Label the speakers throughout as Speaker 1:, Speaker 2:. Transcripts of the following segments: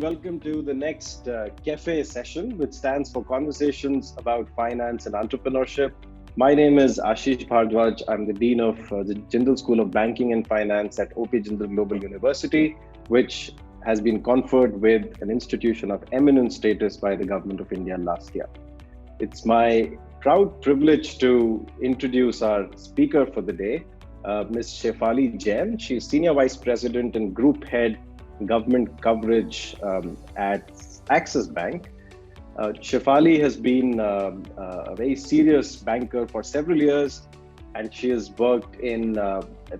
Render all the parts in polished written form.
Speaker 1: welcome to the next CAFÉ session, which stands for Conversations about Finance and Entrepreneurship. My name is Ashish Bharadwaj. I'm the Dean of the Jindal School of Banking and Finance at OP Jindal Global University, which has been conferred with an institution of eminent status by the Government of India last year. It's my proud privilege to introduce our speaker for the day, Ms. Shifali Jain. She's Senior Vice President and Group Head Government Coverage at Axis Bank. Shifali has been a very serious banker for several years, and she has worked in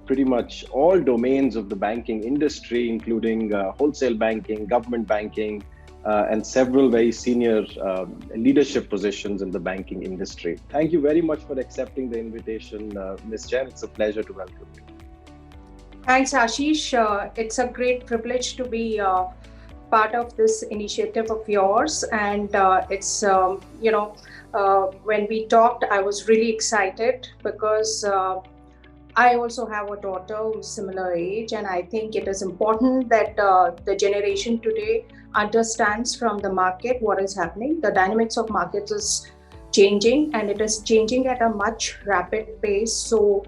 Speaker 1: pretty much all domains of the banking industry, including wholesale banking, government banking, and several very senior leadership positions in the banking industry. Thank you very much for accepting the invitation, Ms. Jain. It's a pleasure to welcome you.
Speaker 2: Thanks, Ashish. It's a great privilege to be part of this initiative of yours. And when we talked, I was really excited because I also have a daughter who's similar age. And I think it is important that the generation today understands from the market what is happening. The dynamics of markets is changing, and it is changing at a much rapid pace. So,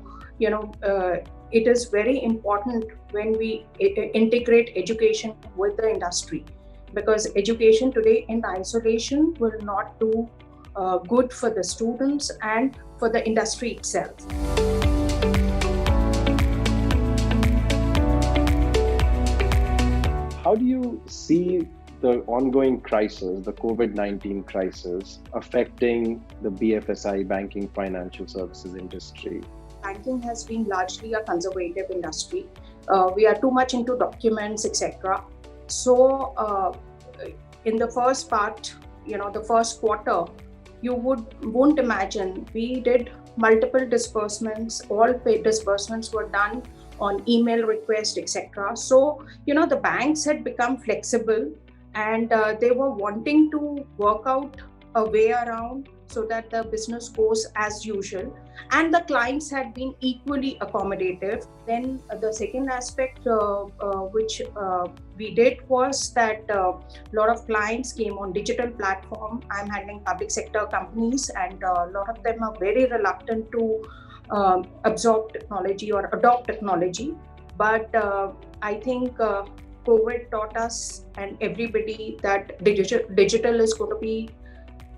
Speaker 2: it is very important when we integrate education with the industry, because education today in isolation will not do good for the students and for the industry itself.
Speaker 1: How do you see the ongoing crisis, the COVID-19 crisis, affecting the BFSI, banking financial services industry?
Speaker 2: Banking has been largely a conservative industry. We are too much into documents, etc. So in the first part, the first quarter, you won't imagine we did multiple disbursements. All paid disbursements were done on email request, etc. So the banks had become flexible, and they were wanting to work out a way around so that the business goes as usual, and the clients had been equally accommodative. Then the second aspect which we did was that a lot of clients came on digital platform. I'm handling public sector companies, and a lot of them are very reluctant to absorb technology or adopt technology. But I think COVID taught us and everybody that digital is going to be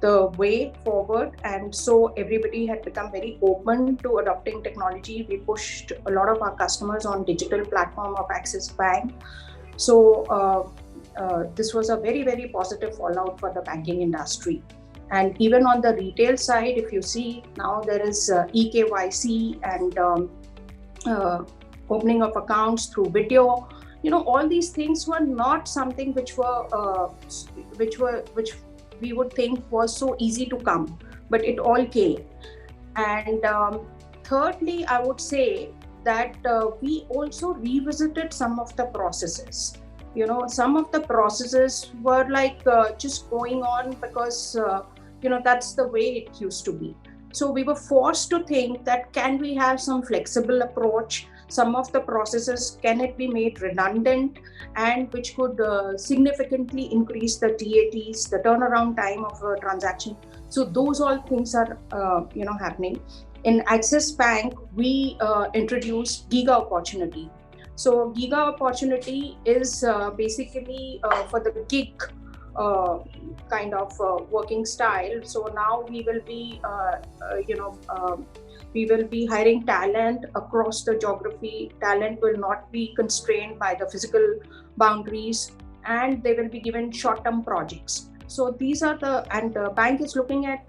Speaker 2: the way forward, and so everybody had become very open to adopting technology. We pushed a lot of our customers on digital platform of Axis Bank. So this was a very, very positive fallout for the banking industry. And even on the retail side, if you see now, there is eKYC and opening of accounts through video. All these things were not something which we would think was so easy to come, but it all came. And thirdly, I would say that we also revisited some of the processes. Some of the processes were like just going on because, that's the way it used to be. So we were forced to think that can we have some flexible approach? Some of the processes, can it be made redundant, and which could significantly increase the TATs, the turnaround time of a transaction. So those all things are, happening. In Axis Bank, we introduced Giga Opportunity. So Giga Opportunity is basically for the gig kind of working style. So now we will be, we will be hiring talent across the geography. Talent will not be constrained by the physical boundaries, and they will be given short-term projects. So these are the bank is looking at,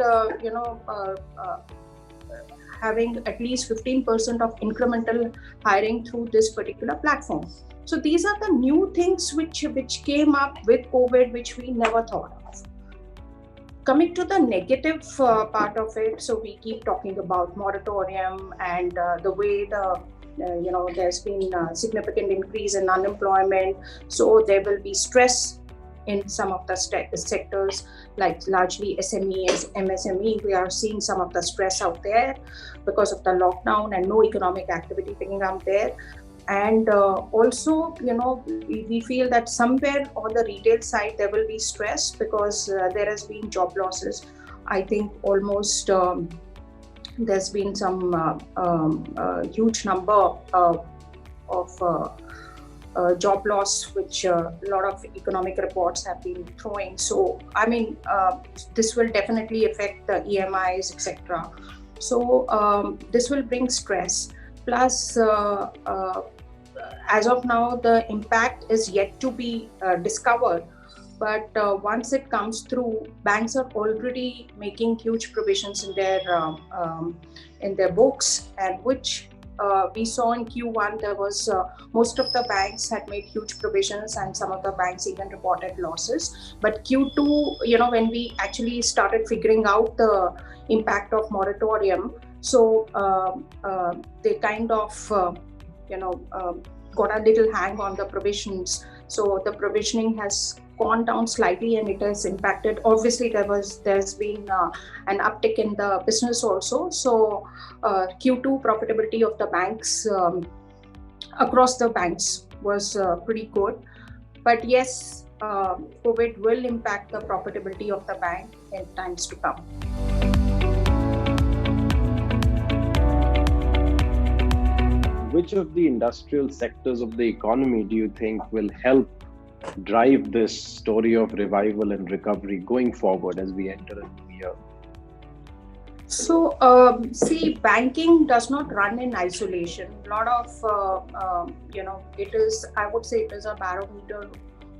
Speaker 2: having at least 15% of incremental hiring through this particular platform. So these are the new things which came up with COVID, which we never thought of. Coming to the negative part of it, so we keep talking about moratorium and the way there's been a significant increase in unemployment. So there will be stress in some of the sectors, like largely SMEs, MSME. We are seeing some of the stress out there because of the lockdown and no economic activity picking up there. And also, we feel that somewhere on the retail side there will be stress because there has been job losses. I think almost there's been some huge number of job loss, which a lot of economic reports have been throwing. So, I mean, this will definitely affect the EMIs, etc. So, this will bring stress. Plus, as of now, the impact is yet to be discovered. But once it comes through, banks are already making huge provisions in their books, and which we saw in Q1. There was most of the banks had made huge provisions, and some of the banks even reported losses. But Q2, when we actually started figuring out the impact of moratorium, so they kind of got a little hang on the provisions. So the provisioning has gone down slightly, and it has impacted. Obviously, there's been an uptick in the business also. So Q2 profitability of the banks across the banks was pretty good. But yes, COVID will impact the profitability of the bank in times to come.
Speaker 1: Which of the industrial sectors of the economy do you think will help drive this story of revival and recovery going forward as we enter a new year?
Speaker 2: So, see, banking does not run in isolation. A lot of, I would say it is a barometer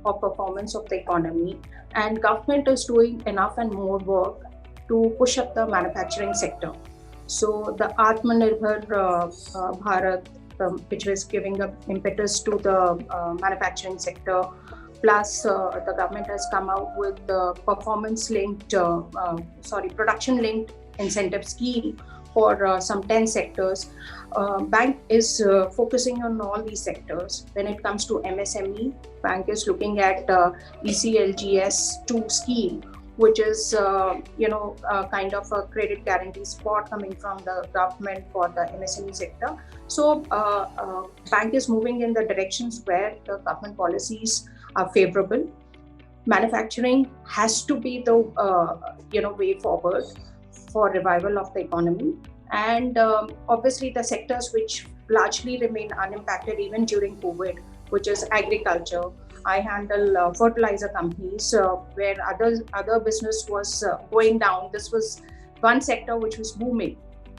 Speaker 2: of performance of the economy, and government is doing enough and more work to push up the manufacturing sector. So the Atmanirbhar Bharat, which was giving up impetus to the manufacturing sector, plus the government has come out with the production-linked incentive scheme for some 10 sectors. Bank is focusing on all these sectors. When it comes to MSME, bank is looking at ECLGS 2 scheme, which is kind of a credit guarantee spot coming from the government for the MSME sector. So bank is moving in the directions where the government policies are favorable. Manufacturing has to be the way forward for revival of the economy, and obviously the sectors which largely remain unimpacted even during COVID, which is agriculture. I handle fertilizer companies where other business was going down. This was one sector which was booming,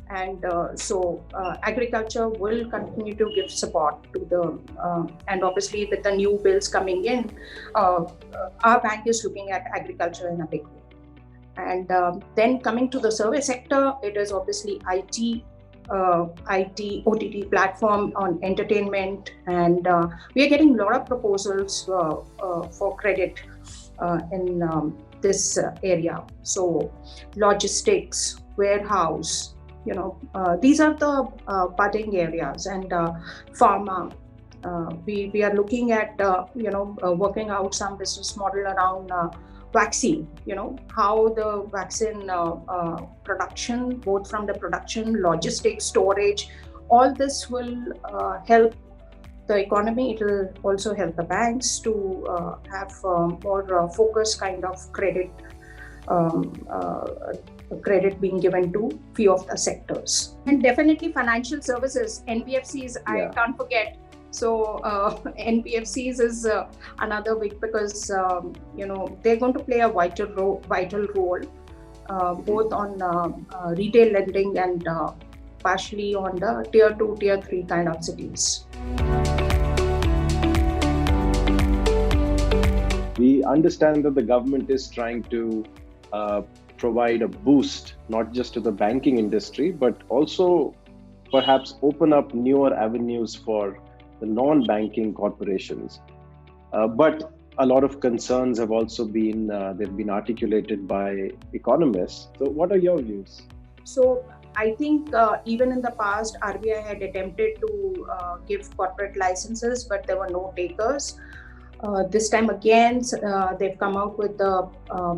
Speaker 2: and so agriculture will continue to give support to the and obviously with the new bills coming in, our bank is looking at agriculture in a big way. And then coming to the service sector, it is obviously IT, OTT platform on entertainment, and we are getting a lot of proposals for credit in this area. So logistics, warehouse, these are the budding areas, and pharma. We are looking at working out some business model around vaccine, how the vaccine production, both from the production, logistics, storage, all this will help the economy. It will also help the banks to have more focused kind of credit being given to few of the sectors. And definitely financial services, NBFCs, I can't forget. So NBFCs is another big, because they're going to play a vital role both on retail lending and partially on the tier 2, tier 3 kind of cities.
Speaker 1: We understand that the government is trying to provide a boost not just to the banking industry, but also perhaps open up newer avenues for the non-banking corporations. But a lot of concerns have also been articulated by economists. So what are your views?
Speaker 2: So I think even in the past, RBI had attempted to give corporate licenses, but there were no takers. This time again, they've come out with the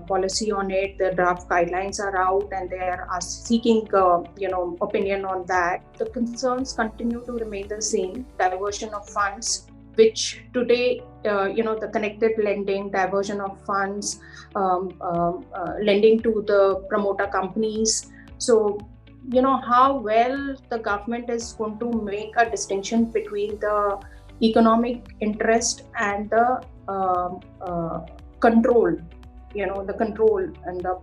Speaker 2: policy on it. The draft guidelines are out, and they are seeking, opinion on that. The concerns continue to remain the same: diversion of funds, which today, the connected lending, diversion of funds, lending to the promoter companies. So, how well the government is going to make a distinction between the economic interest and the control, the control and the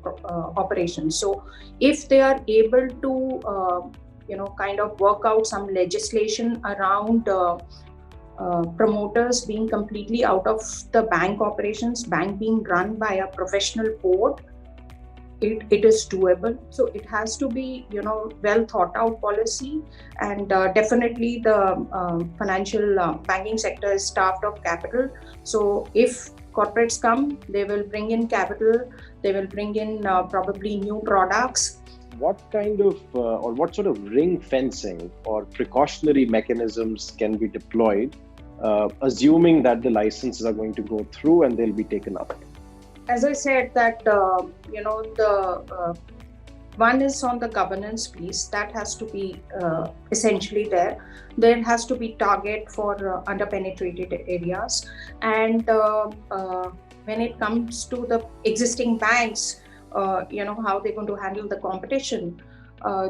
Speaker 2: operation. So if they are able to, kind of work out some legislation around promoters being completely out of the bank operations, bank being run by a professional board, it is doable. So it has to be, well thought out policy, and definitely the financial banking sector is starved of capital. So if corporates come, they will bring in capital, they will bring in probably new products.
Speaker 1: What kind of or what sort of ring fencing or precautionary mechanisms can be deployed, assuming that the licenses are going to go through and they'll be taken up?
Speaker 2: As I said, that the one is on the governance piece that has to be essentially there. There has to be target for underpenetrated areas, and when it comes to the existing banks, how they're going to handle the competition.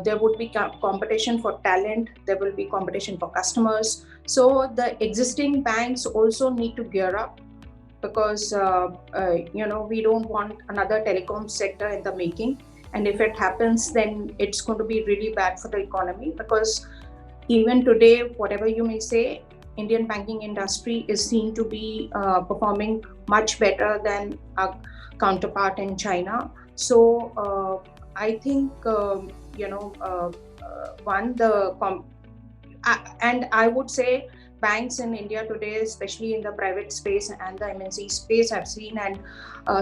Speaker 2: There would be competition for talent. There will be competition for customers. So the existing banks also need to gear up, because we don't want another telecom sector in the making, and if it happens, then it's going to be really bad for the economy, because even today, whatever you may say, Indian banking industry is seen to be performing much better than our counterpart in China. So I think and I would say banks in India today, especially in the private space and the MNC space, I've seen, and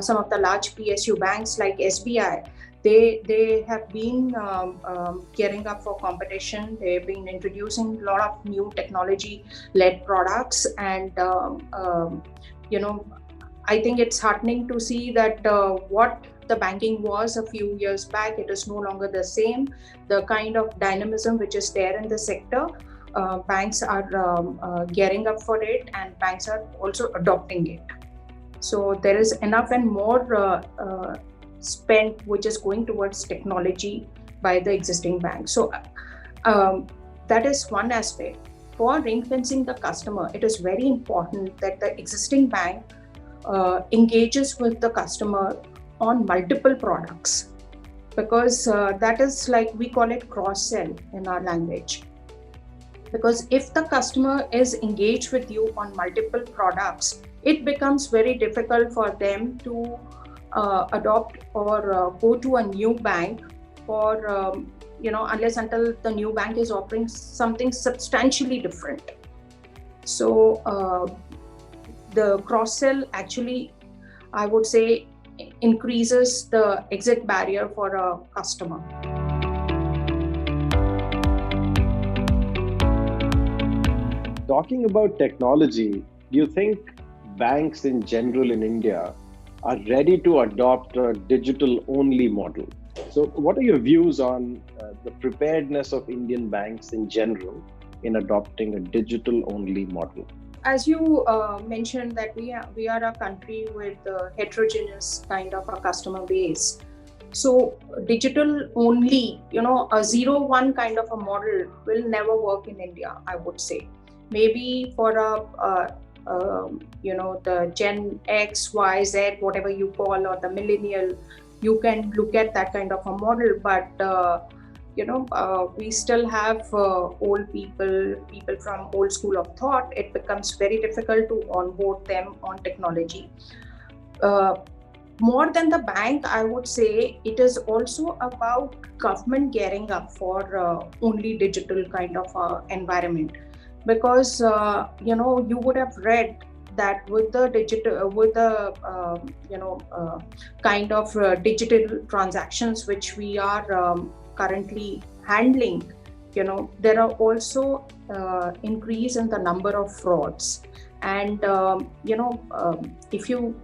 Speaker 2: some of the large PSU banks like SBI, they have been gearing up for competition. They've been introducing a lot of new technology-led products, and I think it's heartening to see that what the banking was a few years back, it is no longer the same. The kind of dynamism which is there in the sector, banks are gearing up for it, and banks are also adopting it. So there is enough and more spent which is going towards technology by the existing banks. So that is one aspect. For ring fencing the customer, it is very important that the existing bank engages with the customer on multiple products, because that is like, we call it cross-sell in our language. Because if the customer is engaged with you on multiple products, it becomes very difficult for them to adopt or go to a new bank, or unless until the new bank is offering something substantially different. So the cross-sell actually, I would say, increases the exit barrier for a customer.
Speaker 1: Talking about technology, do you think banks in general in India are ready to adopt a digital-only model? So what are your views on the preparedness of Indian banks in general in adopting a digital-only model?
Speaker 2: As you mentioned, that we are a country with a heterogeneous kind of a customer base. So digital only, a 0-1 kind of a model will never work in India, I would say. Maybe for the Gen X, Y, Z, whatever you call, or the millennial, you can look at that kind of a model. But we still have old people from old school of thought. It becomes very difficult to onboard them on technology. More than the bank, I would say it is also about government gearing up for only digital kind of environment. Because you would have read that with the digital, kind of digital transactions which we are currently handling, there are also increase in the number of frauds. And if you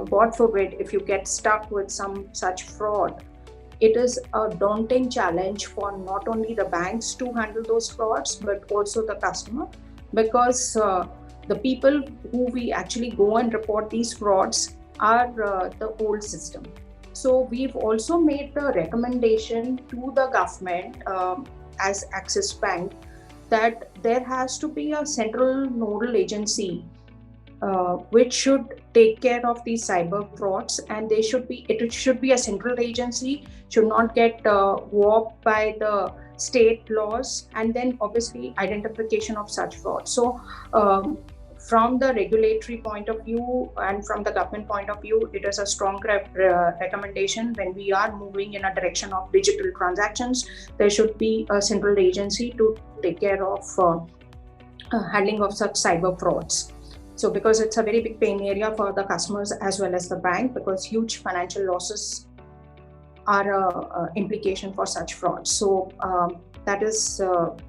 Speaker 2: God forbid, if you get stuck with some such fraud, it is a daunting challenge for not only the banks to handle those frauds, but also the customer, because the people who we actually go and report these frauds are the old system. So we've also made the recommendation to the government as Axis Bank that there has to be a central nodal agency which should take care of these cyber frauds, and it should be a central agency, should not get warped by the state laws, and then obviously identification of such fraud. So from the regulatory point of view and from the government point of view, it is a strong recommendation. When we are moving in a direction of digital transactions, there should be a central agency to take care of handling of such cyber frauds. So because it's a very big pain area for the customers as well as the bank, because huge financial losses are an implication for such frauds. So that is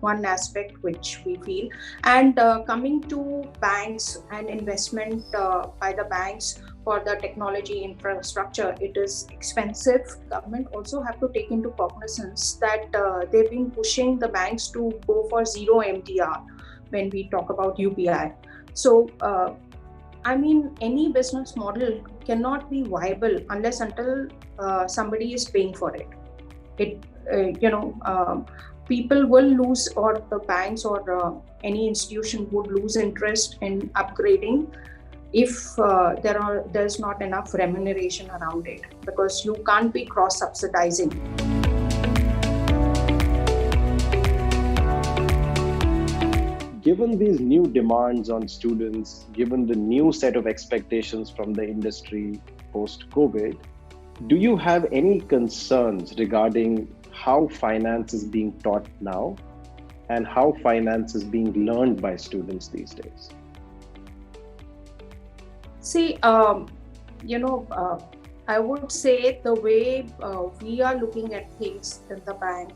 Speaker 2: one aspect which we feel. And coming to banks and investment by the banks for the technology infrastructure, it is expensive. Government also have to take into cognizance that they've been pushing the banks to go for zero MDR when we talk about UPI. So, any business model cannot be viable unless until somebody is paying for it. People will lose, or the banks or any institution would lose interest in upgrading if there's not enough remuneration around it, because you can't be cross-subsidizing.
Speaker 1: Given these new demands on students, given the new set of expectations from the industry post-COVID, do you have any concerns regarding how finance is being taught now and how finance is being learned by students these days?
Speaker 2: See, I would say the way we are looking at things in the bank,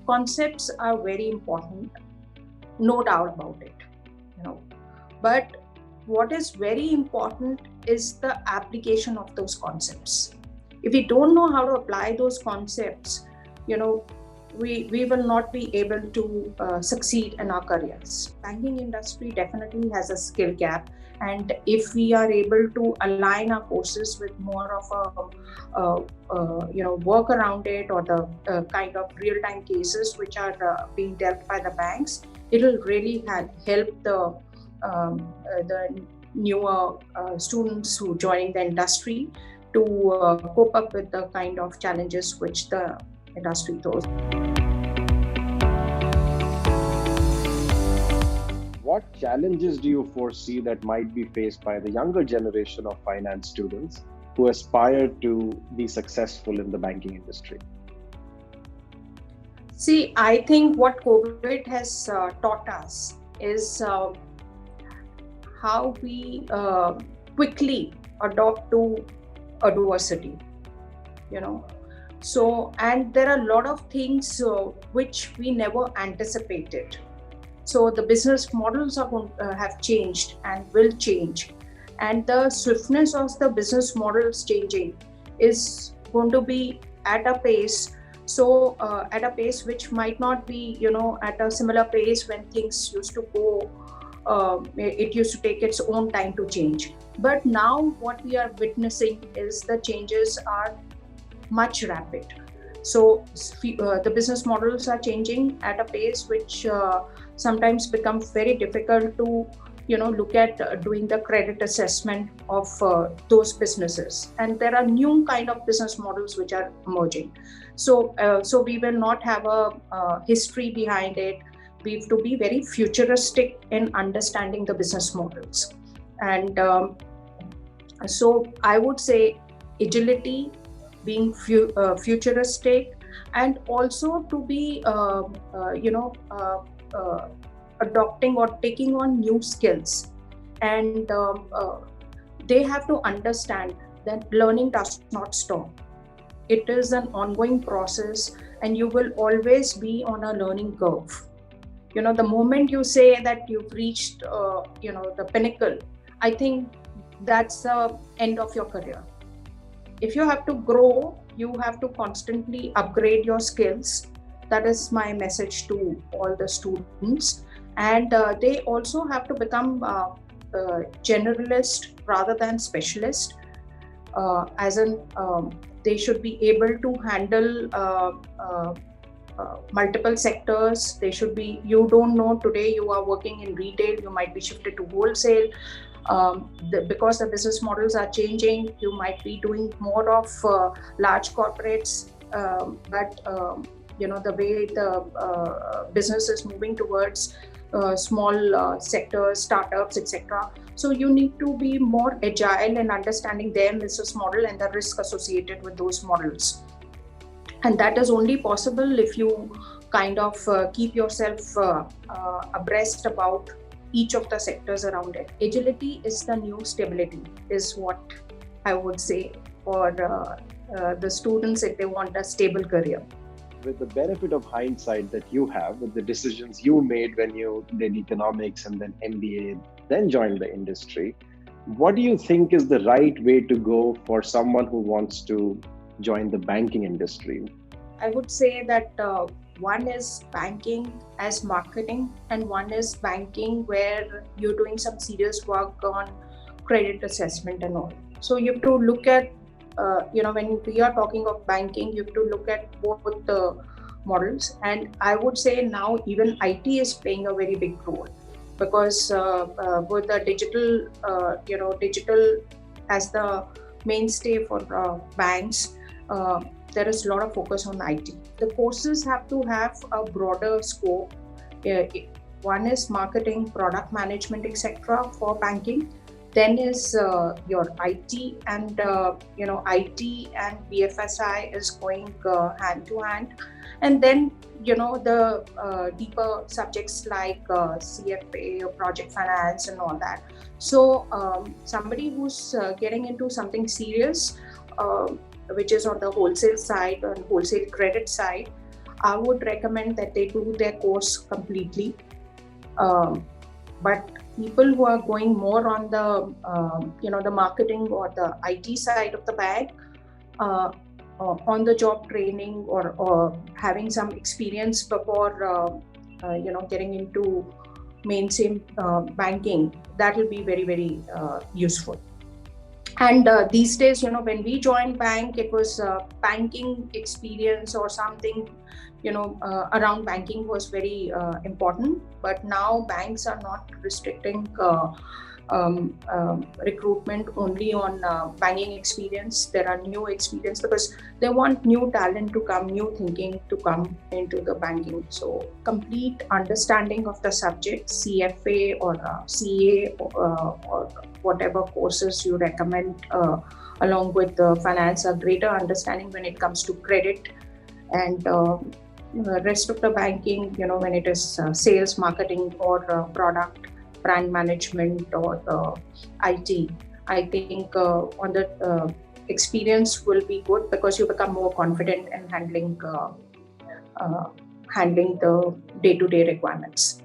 Speaker 2: concepts are very important. No doubt about it, But what is very important is the application of those concepts. If we don't know how to apply those concepts, we will not be able to succeed in our careers. Banking industry definitely has a skill gap, and if we are able to align our courses with more of a work around it, or the kind of real-time cases which are being dealt by the banks, it will really help the newer students who join the industry to cope up with the kind of challenges which the industry throws.
Speaker 1: What challenges do you foresee that might be faced by the younger generation of finance students who aspire to be successful in the banking industry?
Speaker 2: See, I think what COVID has taught us is how we quickly adopt to adversity, So, and there are a lot of things which we never anticipated. So the business models have changed and will change. And the swiftness of the business models changing is going to be at a pace. So at a pace which might not be, at a similar pace when things used to go, it used to take its own time to change. But now what we are witnessing is the changes are much rapid. So the business models are changing at a pace which sometimes becomes very difficult to look at doing the credit assessment of those businesses. And there are new kind of business models which are emerging. So we will not have a history behind it. We have to be very futuristic in understanding the business models. And so I would say agility, being futuristic, and also to be adopting or taking on new skills. And they have to understand that learning does not stop. It is an ongoing process, and you will always be on a learning curve. the moment you say that you've reached, the pinnacle, I think that's the end of your career. If you have to grow, you have to constantly upgrade your skills. That is my message to all the students. And they also have to become generalist rather than specialist, as in they should be able to handle multiple sectors. You don't know, today you are working in retail, you might be shifted to wholesale. Because the business models are changing, you might be doing more of large corporates, but the way the business is moving towards small sectors, startups, etc. So you need to be more agile in understanding their business model and the risk associated with those models. And that is only possible if you kind of keep yourself abreast about each of the sectors around it. Agility is the new stability, is what I would say for the students if they want a stable career.
Speaker 1: With the benefit of hindsight that you have, with the decisions you made when you did economics and then MBA, then joined the industry, what do you think is the right way to go for someone who wants to join the banking industry?
Speaker 2: I would say that one is banking as marketing, and one is banking where you're doing some serious work on credit assessment and all. So you have to look at, when we are talking of banking, you have to look at both the models. And I would say now even IT is playing a very big role, because with the digital as the mainstay for banks, there is a lot of focus on IT. The courses have to have a broader scope. One is marketing, product management, etc. for banking. Then is your IT, and IT and BFSI is going hand to hand. And then the deeper subjects like CFA or project finance and all that. So somebody who's getting into something serious, which is on the wholesale side and wholesale credit side, I would recommend that they do their course completely. But people who are going more on the marketing or the IT side of the bag, on the job training or having some experience before getting into mainstream banking, that will be very, very useful. And these days, when we joined bank, it was banking experience or something, around banking was very important. But now banks are not restricting recruitment only on banking experience. There are new experience because they want new talent to come, new thinking to come into the banking. So complete understanding of the subject, CFA or CA or whatever courses you recommend, along with the finance, a greater understanding when it comes to credit and rest of the banking, when it is sales, marketing or product, brand management or IT. I think on the experience will be good because you become more confident in handling the day-to-day requirements.